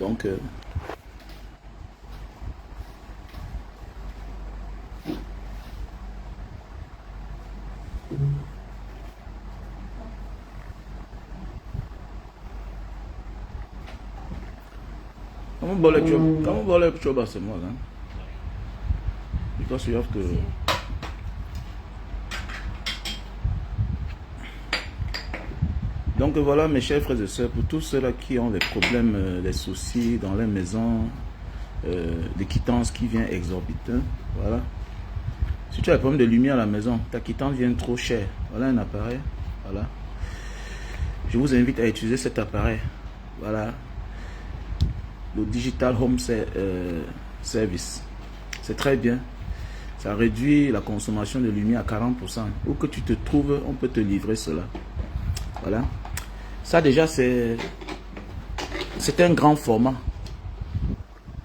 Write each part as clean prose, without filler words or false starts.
Donc, Kamu boleh coba semua kan? Because you have to. Donc voilà mes chers frères et sœurs, pour tous ceux-là qui ont des problèmes, des soucis dans leur maison, des quittances qui viennent exorbitantes, voilà. Si tu as des problèmes de lumière à la maison, ta quittance vient trop cher, voilà un appareil, voilà. Je vous invite à utiliser cet appareil, voilà. Le Digital Home Service, c'est très bien. Ça réduit la consommation de lumière à 40%. Où que tu te trouves, on peut te livrer cela. Voilà. Ça déjà, c'est un grand format.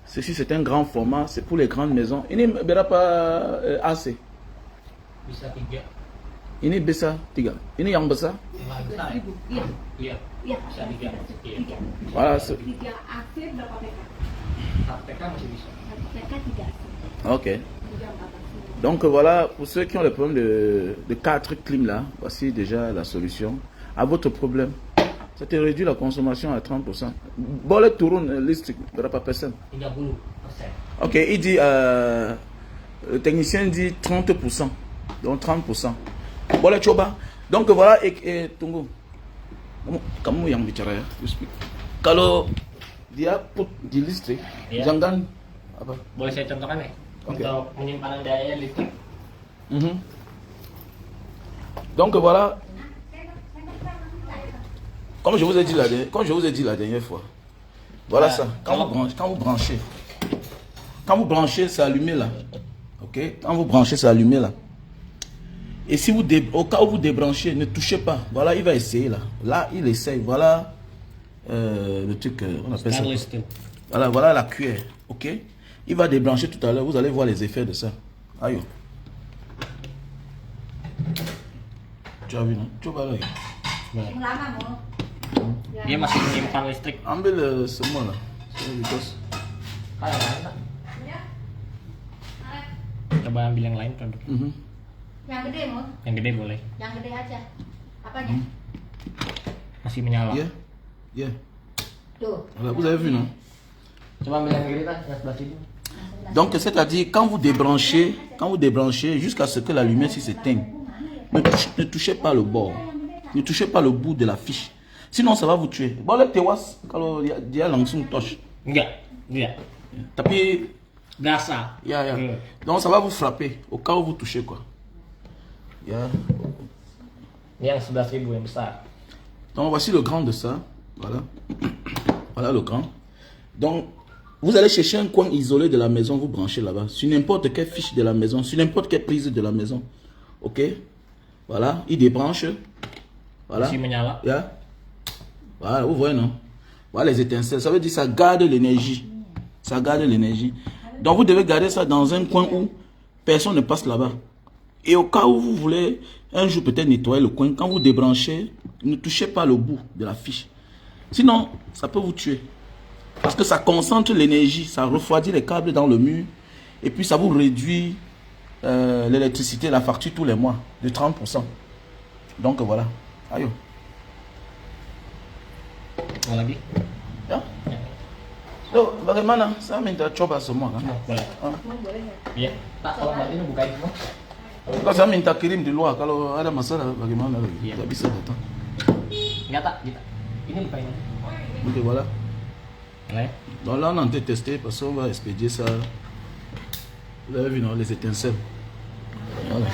Ceci, c'est un grand format. C'est pour les grandes maisons. Il n'y a pas assez. Ini bisa 3. Ini yang besar. Voilà. Ok. Donc voilà, pour ceux qui ont le problème de 4 clim là, voici déjà la solution à votre problème. Ça te réduit la consommation à 30%. Boleh turun listrik berapa persen? 30%. Ok, il dit, le technicien dit 30%. Donc 30%. Boleh coba. Donc voilà, tunggu. Kamu yang bicara ya, you speak. Kalau dia put di listrik, jangan apa? Boleh saya contohkan ya? Okay. Untuk penyimpanan daya listrik. Donc voilà, comme je vous ai dit la dernière fois, voilà ça. Quand vous branchez, c'est allumé là. Ok? Quand vous branchez, c'est allumé là. Et si vous au cas où vous débranchez, ne touchez pas. Voilà, il va essayer là. Là, il essaye. Voilà le truc, on appelle ça. Voilà la cuillère. Ok? Il va débrancher tout à l'heure. Vous allez voir les effets de ça. Aïe. Tu as vu, non? Tu vas là. Dia masih menyimpan listrik. Ambil semua lah. Coba ambil yang lain produk. Yang gede mau? Yang gede boleh. Yang gede aja. Apanya? Masih menyala. Yeah. Yeah. Tuh. Voilà, vous avez vu, non? Coba ambil yang gede kan, yang sebelah sini. Donc, c'est-à-dire, quand vous débranchez, jusqu'à ce que la lumière s'éteigne, ne touchez pas le bord. Ne touchez pas le bout de la fiche. Sinon, ça va vous tuer. Bon, le tewas, kalau dia langsung touche. Enggak. Tapi, Gasa. Yeah. Donc, ça va vous frapper au cas où vous touchez, quoi. Yeah. Ini yang 11.000 yang besar. Donc, voici le grand de ça. Voilà. Voilà le grand. Donc, vous allez chercher un coin isolé de la maison, vous branchez là-bas. Sur n'importe quelle fiche de la maison, sur n'importe quelle prise de la maison. Ok? Voilà, il débranche. Voilà. Yeah. Voilà, vous voyez, non? Voilà les étincelles. Ça veut dire que ça garde l'énergie. Ça garde l'énergie. Donc, vous devez garder ça dans un coin où personne ne passe là-bas. Et au cas où vous voulez un jour peut-être nettoyer le coin, quand vous débranchez, ne touchez pas le bout de la fiche. Sinon, ça peut vous tuer. Parce que ça concentre l'énergie, ça refroidit les câbles dans le mur. Et puis ça vous réduit l'électricité, la facture tous les mois de 30%. Donc voilà. Ayo. Mau lagi? Ya? Loh, bagaimana? Saya minta coba semua kan? Boleh. Iya. Pak, kalau Mbak ini bukain semua. Kalau saya minta kirim di luar, kalau ada masalah bagaimana lagi? Iya. Tidak bisa datang. Enggak, tak. Ini bukain aja. Ok, voilà. Boleh. Donc là, on a été testé parce qu'on va expédier ça. Vous avez vu, non, les étincelles. Voilà.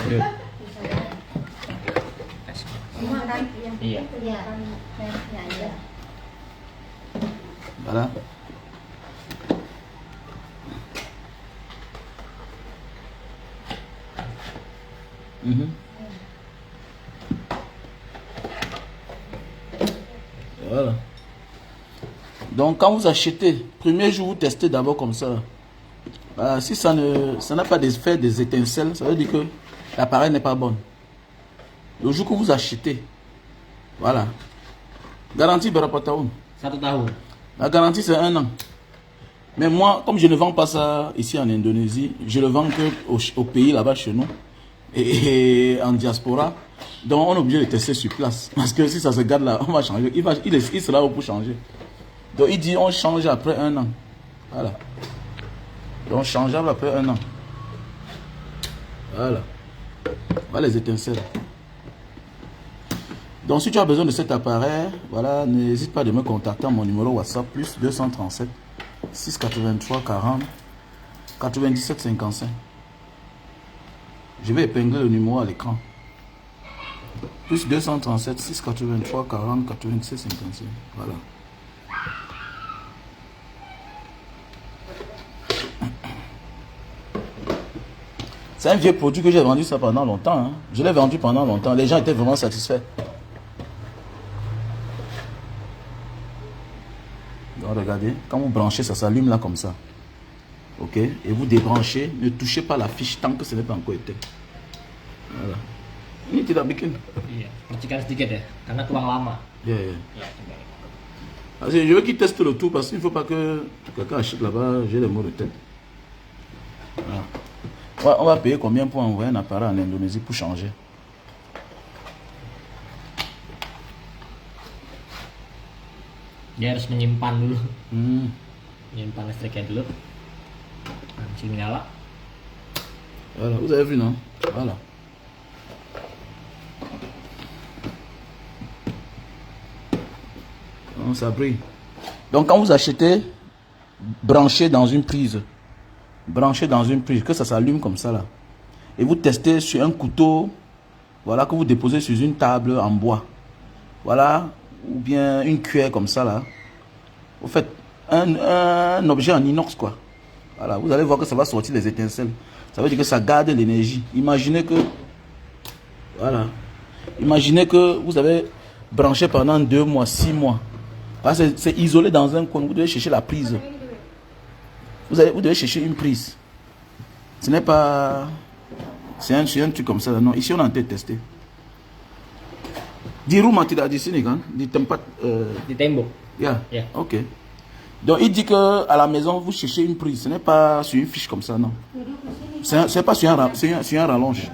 Iya. Voilà. Voilà. Donc quand vous achetez, premier jour vous testez d'abord comme ça. Si ça n'a pas d'effet des étincelles, ça veut dire que l'appareil n'est pas bon. Le jour que vous achetez, voilà. Garantie berapa tahun? 1 tahun. La garantie c'est 1 an. Mais moi, comme je ne vends pas ça ici en Indonésie, je le vends que au pays là-bas chez nous et en diaspora. Donc on est obligé de tester sur place. Parce que si ça se garde là, on va changer. Il sera là pour changer. Donc il dit on change après 1 an. Voilà. Donc changeable après 1 an. Voilà. Voilà les étincelles. Donc si tu as besoin de cet appareil, voilà, n'hésite pas de me contacter à mon numéro WhatsApp plus 237 683 40 97 55. Je vais épingler le numéro à l'écran. Plus 237 683 40 97 55. Voilà. C'est un vieux produit que j'ai vendu ça pendant longtemps. Hein. Je l'ai vendu pendant longtemps. Les gens étaient vraiment satisfaits. Donc regardez, quand vous branchez, ça s'allume là comme ça. Ok. Et vous débranchez. Ne touchez pas la fiche tant que ce n'est pas encore éteint. Voilà. Ini tidak bikin. Iya, percikan sedikit ya, karena tuang lama. Yeah, yeah. Iya, coba. Parce que je veux qu'il teste le tout parce qu'il ne faut pas que quelqu'un achète là-bas, j'ai les mots de tête. Voilà. Ouais, on va payer combien pour envoyer un appareil en Indonésie pour changer? Dia harus menyimpan dulu. Menyimpan listriknya dulu. Nah, mesin menyala. Voilà, vous avez vu, non? Voilà. Donc, ça brille. Donc, quand vous achetez, branchez dans une prise. Branchez dans une prise, que ça s'allume comme ça là. Et vous testez sur un couteau, voilà, que vous déposez sur une table en bois. Voilà, ou bien une cuillère comme ça là. Vous faites un objet en inox quoi. Voilà, vous allez voir que ça va sortir les étincelles. Ça veut dire que ça garde l'énergie. Imaginez que, voilà, imaginez que vous avez branché pendant 2 mois, 6 mois. C'est isolé dans un coin, vous devez chercher la prise. Vous devez chercher une prise. Ce n'est pas... C'est un truc comme ça. Non, ici on a en tête testé. Di rumah tidak di sini kan? Di tempat... Di tembok. Yeah. Yeah. Ok. Donc il dit que à la maison vous cherchez une prise. Ce n'est pas sur une fiche comme ça, non. C'est pas sur un rallonge.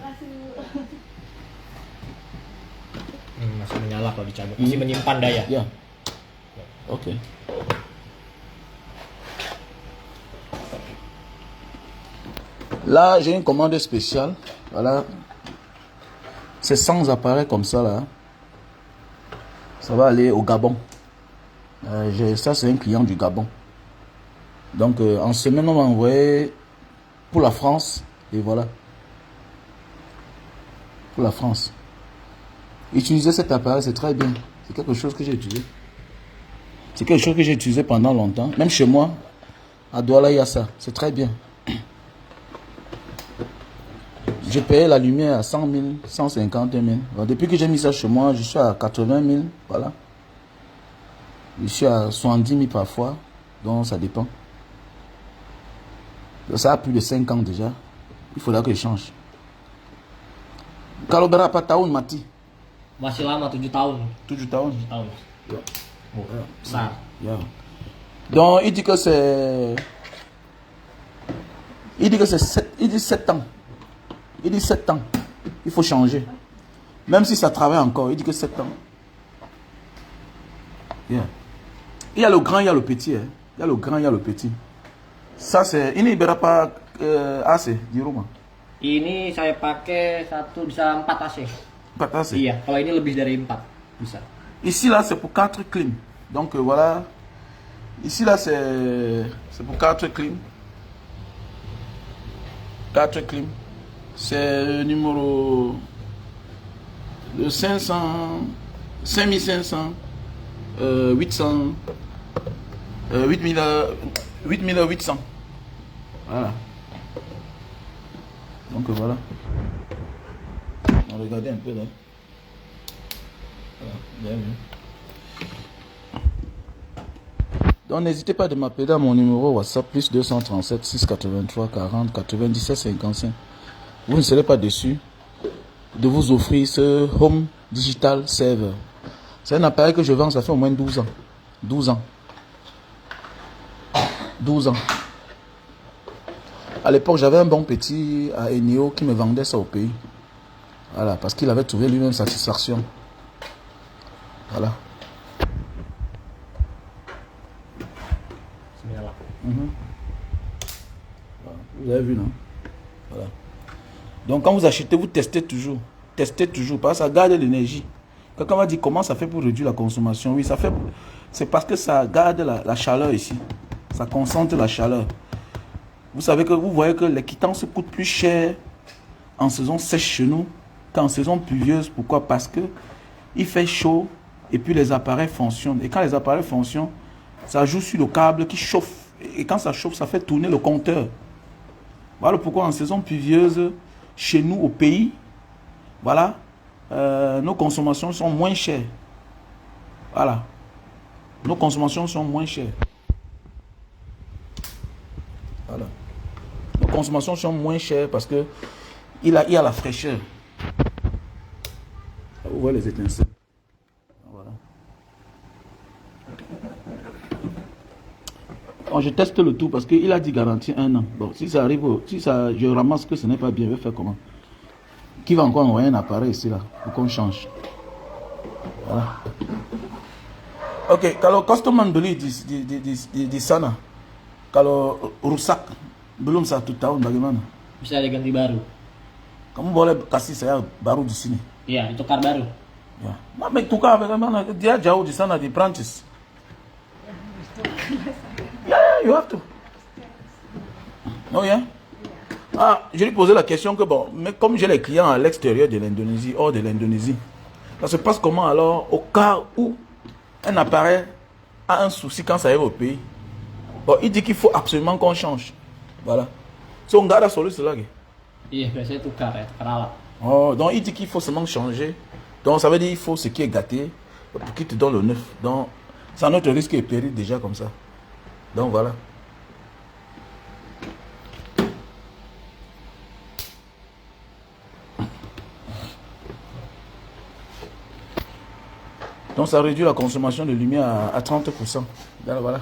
Masih menyala kalau dicabut. Masih menyimpan daya. Yeah. Ok. Là, j'ai une commande spéciale. Voilà. C'est 100 appareils comme ça là. Ça va aller au Gabon. Ça, c'est un client du Gabon. Donc, en semaine, on va envoyer pour la France. Et voilà. Pour la France. Utiliser cet appareil, c'est très bien. C'est quelque chose que j'ai utilisé. C'est quelque chose que j'ai utilisé pendant longtemps. Même chez moi, à Douala, il y a ça. C'est très bien. J'ai payé la lumière à 100 000, 150 000. Donc, depuis que j'ai mis ça chez moi, je suis à 80 000. Voilà. Je suis à 70 000 parfois. Donc, ça dépend. Donc, ça a plus de 5 ans déjà. Il faudra que je change. Kalau berapa tahun mati? Masih lama, 7 tahun. 7 tahun. 7 tahun. Yeah. Oh, besar. Yeah. Donc, il dit que c'est... Il dit que c'est 7 ans. Il dit 7 ans. Il faut changer. Même si ça travaille encore, il dit que 7 ans. Yeah. Il y a le grand, il y a le petit. Hein. Il y a le grand, il y a le petit. Ça c'est... Ini berapa AC di rumah? Ini saya pakai satu bisa 4 AC. 4 AC. Iya, kalau ini lebih dari 4 bisa. Ici là c'est pour 4 clims. Donc voilà. Ici là c'est pour 4 clims. 4 clims. C'est le numéro de 500, 5500, 800, 8800. Voilà. Donc voilà. On va regarder un peu là. Voilà, bien vu. Donc n'hésitez pas de m'appeler à mon numéro WhatsApp plus 237 683 40 97 55. Vous ne serez pas déçus de vous offrir ce Home Digital Server. C'est un appareil que je vends, ça fait au moins 12 ans. 12 ans. 12 ans. À l'époque, j'avais un bon petit à Eneo qui me vendait ça au pays. Voilà, parce qu'il avait trouvé lui-même satisfaction. Voilà. Vous avez vu, non? Voilà. Donc, quand vous achetez, vous testez toujours. Testez toujours, parce que ça garde l'énergie. Quelqu'un va dire comment ça fait pour réduire la consommation. Oui, ça fait. C'est parce que ça garde la chaleur ici. Ça concentre la chaleur. Vous savez que vous voyez que les quittances coûtent plus cher en saison sèche chez nous qu'en saison pluvieuse. Pourquoi? Parce que il fait chaud et puis les appareils fonctionnent. Et quand les appareils fonctionnent, ça joue sur le câble qui chauffe. Et quand ça chauffe, ça fait tourner le compteur. Voilà pourquoi en saison pluvieuse, chez nous au pays, voilà, nos consommations sont moins chères. Voilà. Nos consommations sont moins chères. Voilà. Nos consommations sont moins chères parce que il y a la fraîcheur. Vous voyez les étincelles. Voilà. Bon, je teste le tout parce qu'il a dit garantie 1 an. Bon, si ça arrive, si ça, je ramasse que ce n'est pas bien, je vais faire comment? Qui va encore envoyer un appareil ici là pour qu'on change? Voilà. Ok, quand customer beli di sana, kalau rusak belum 1 tahun bagaimana? Bisa diganti baru. Kamu boleh kasih saya baru di sini? Iya, ditukar baru. Ya, mais tukar bagaimana? Dia jauh di sana di Prancis. Yeah, you have to. Non, yeah. Ah, je lui posais la question que bon, mais comme j'ai les clients à l'extérieur de l'Indonésie, hors de l'Indonésie, ça se passe comment alors au cas où un appareil a un souci quand ça arrive au pays? Bon, il dit qu'il faut absolument qu'on change. Voilà. Si on garde sur cela. Iya, biasanya tukar ya, tukar alat. Oh, donc il dit qu'il faut seulement changer. Donc ça veut dire qu'il faut ce qui est gâté pour qu'il te donne le neuf. Donc, ça notre risque est péril déjà comme ça. Donc voilà. Donc ça réduit la consommation de lumière à 30%. Voilà.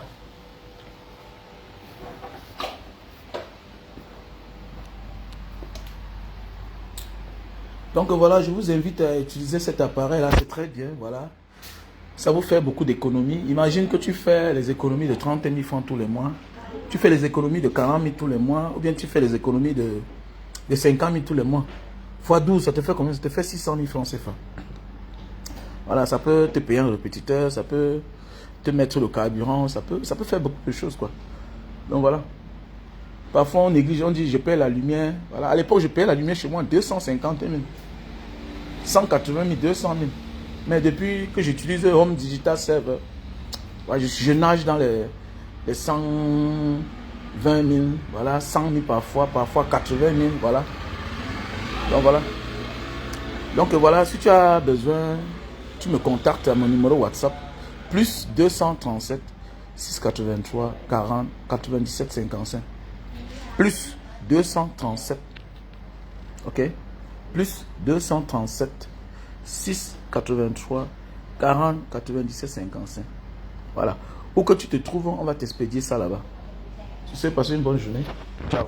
Donc voilà, je vous invite à utiliser cet appareil là, c'est très bien, voilà. Ça vous fait beaucoup d'économies. Imagine que tu fais les économies de 30 000 francs tous les mois. Tu fais les économies de 40 000 tous les mois. Ou bien tu fais les économies de 50 000 tous les mois. Fois 12, ça te fait combien? Ça te fait 600 000 francs CFA. Voilà, ça peut te payer un répétiteur, ça peut te mettre le carburant, ça peut faire beaucoup de choses, quoi. Donc voilà. Parfois on néglige, on dit je paye la lumière. Voilà. À l'époque, je payais la lumière chez moi 250 000. 180 000, 200 000. Mais depuis que j'utilise Home Digital Server, je nage dans les 120 000, voilà, 100 000 parfois 80 000, voilà. Donc voilà. Donc voilà, si tu as besoin, tu me contactes à mon numéro WhatsApp, plus 237 683 40 97 55. Plus 237, ok, plus 237 683 40 97 55. Voilà. Où que tu te trouves, on va t'expédier ça là-bas. Tu sais, passer une bonne journée. Ciao.